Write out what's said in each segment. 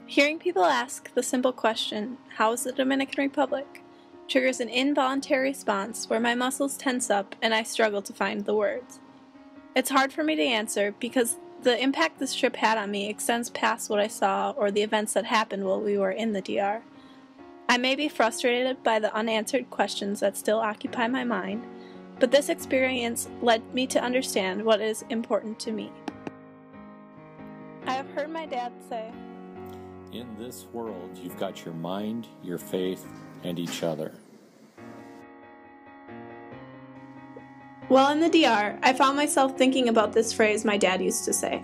Hearing people ask the simple question, "How is the Dominican Republic?" triggers an involuntary response where my muscles tense up and I struggle to find the words. It's hard for me to answer because the impact this trip had on me extends past what I saw or the events that happened while we were in the DR. I may be frustrated by the unanswered questions that still occupy my mind, but this experience led me to understand what is important to me. I have heard my dad say, "In this world, you've got your mind, your faith, and each other." While in the DR, I found myself thinking about this phrase my dad used to say.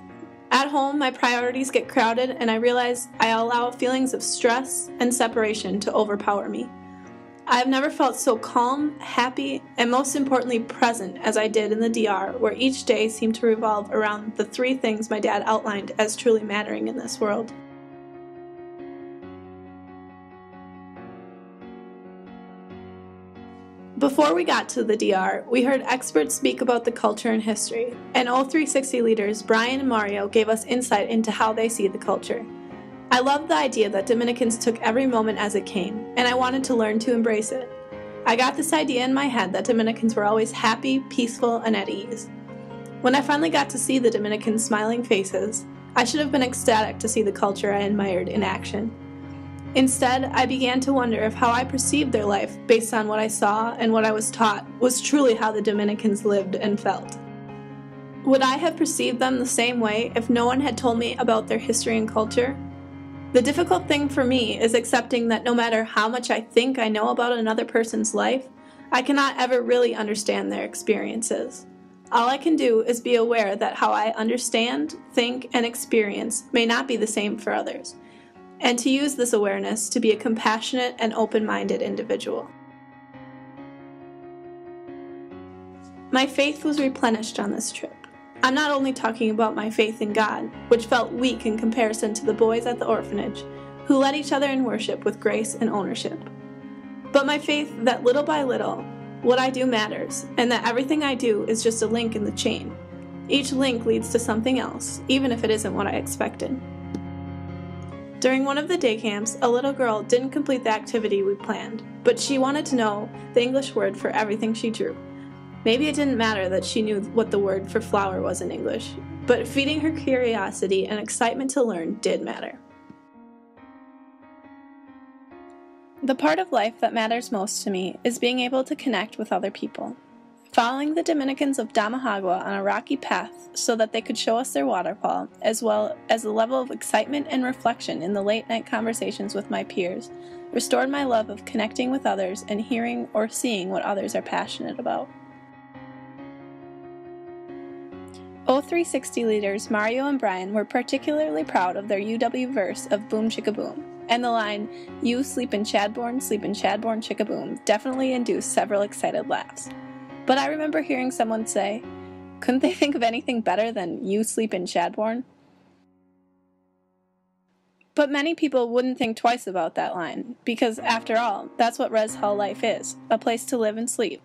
At home, my priorities get crowded, and I realize I allow feelings of stress and separation to overpower me. I have never felt so calm, happy, and most importantly present as I did in the DR, where each day seemed to revolve around the three things my dad outlined as truly mattering in this world. Before we got to the DR, we heard experts speak about the culture and history, and O360 leaders Brian and Mario gave us insight into how they see the culture. I loved the idea that Dominicans took every moment as it came, and I wanted to learn to embrace it. I got this idea in my head that Dominicans were always happy, peaceful, and at ease. When I finally got to see the Dominican smiling faces, I should have been ecstatic to see the culture I admired in action. Instead, I began to wonder if how I perceived their life based on what I saw and what I was taught was truly how the Dominicans lived and felt. Would I have perceived them the same way if no one had told me about their history and culture? The difficult thing for me is accepting that no matter how much I think I know about another person's life, I cannot ever really understand their experiences. All I can do is be aware that how I understand, think, and experience may not be the same for others, and to use this awareness to be a compassionate and open-minded individual. My faith was replenished on this trip. I'm not only talking about my faith in God, which felt weak in comparison to the boys at the orphanage, who led each other in worship with grace and ownership, but my faith that little by little, what I do matters, and that everything I do is just a link in the chain. Each link leads to something else, even if it isn't what I expected. During one of the day camps, a little girl didn't complete the activity we planned, but she wanted to know the English word for everything she drew. Maybe it didn't matter that she knew what the word for flower was in English, but feeding her curiosity and excitement to learn did matter. The part of life that matters most to me is being able to connect with other people. Following the Dominicans of Damahagua on a rocky path so that they could show us their waterfall, as well as a level of excitement and reflection in the late-night conversations with my peers, restored my love of connecting with others and hearing or seeing what others are passionate about. O360 leaders Mario and Brian were particularly proud of their UW verse of Boom Chicka Boom, and the line, "You sleep in Chadbourne, chicka boom," definitely induced several excited laughs. But I remember hearing someone say, couldn't they think of anything better than "you sleep in Chadbourne"? But many people wouldn't think twice about that line, because after all, that's what res hall life is, a place to live and sleep.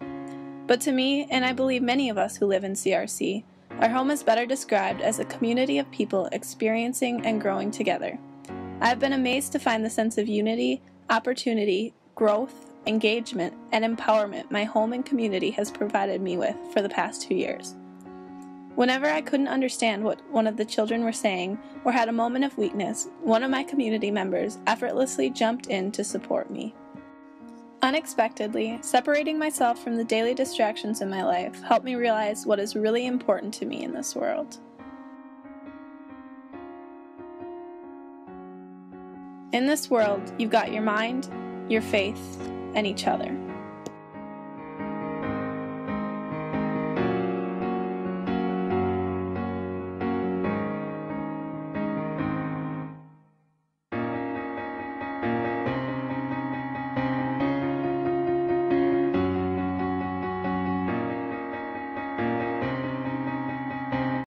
But to me, and I believe many of us who live in CRC, our home is better described as a community of people experiencing and growing together. I have been amazed to find the sense of unity, opportunity, growth, engagement, and empowerment my home and community has provided me with for the past 2 years. Whenever I couldn't understand what one of the children were saying or had a moment of weakness, one of my community members effortlessly jumped in to support me. Unexpectedly, separating myself from the daily distractions in my life helped me realize what is really important to me in this world. In this world, you've got your mind, your faith, and each other.